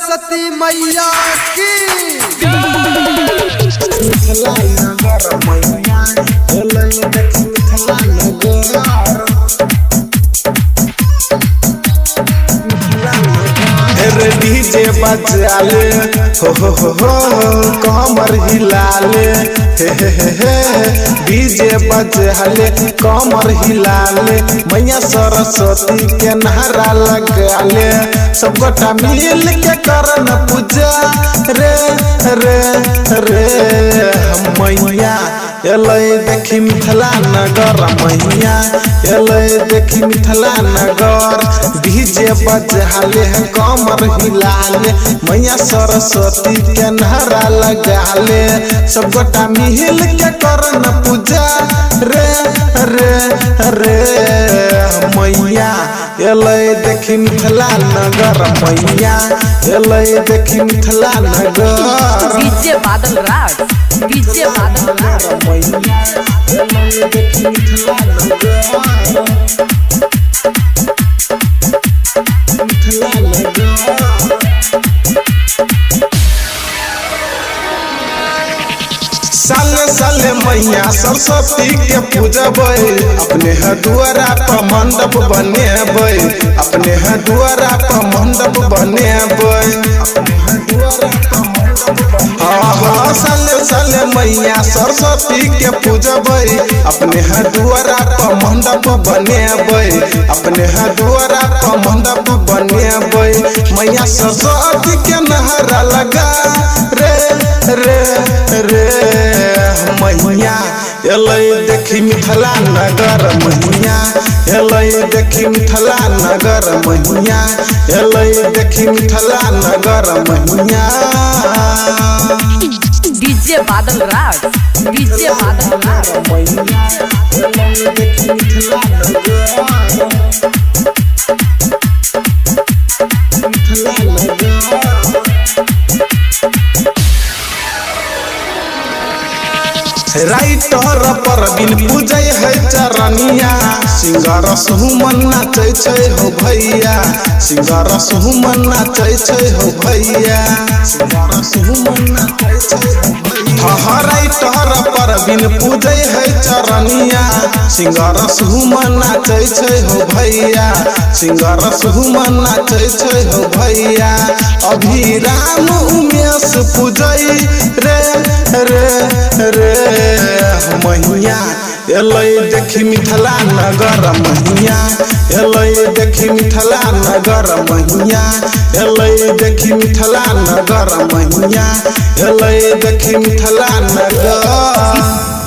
सरस्वती मैया की मिथिला नगर मैया हेलै देखी मिथिला नगर डीजे बजाले हो कमर हिलाले हे डीजे बजाले कमर हिलाले मैया सरस्वती के नारा लगाले सब गोटा मिल के करन पूजा रे रे रे मैया एलै देखी मिथिला नगर मैया एलै देखी मिथिला नगर डीजे बजाले कमर हिलाले मैया सरस्वती के नारा लगाले सब गोटा मिल के करन पूजा रे रे रे मैया एलै देखी मिथिला नगर मैया एलै देखी मिथिला नगर डीजे बादल राज मैया एलै देखी मिथिला नगर मिथिला नगर साले साले मैया सरस्वती के पूजबै अपने दुआरा पर मंडप बनेबै अपने दुआरा पर मंडप बनेबै हाँ साले साले मैया सरस्वती के पूजबै अपने दुआरा पर मंडप बनेबै अपने दुआरा पर मंडप बनेबै मैया सरस्वती के नहरा लगा रे रे रे मैया एलै देखी मिथिला नगर मैया एलै देखी मिथिला नगर मैया एलै देखी मिथिला नगर मैया डीजे बादल राज मैया एलै देखी मिथिला नगर मिथिला नगर राइटर परवीन पूजै है चरनिया सिंगर सुमन नाचै छै हो भैया सिंगर सुमन नाचै छै हो भैया सिंगर सुमन नाचै छै हो भैया हाँ राइटर परवीन पूजै है चरनिया सिंगर सुमन नाचै छै हो भैया सिंगर सुमन नाचै छै हो भैया अभिराम उमेश पूजै रे रे रे मैया एलै देखी मिथिला नगर मैया एलै देखी मिथिला नगर मैया एलै देखी मिथिला नगर मैया एलै देखी मिथिला नगर।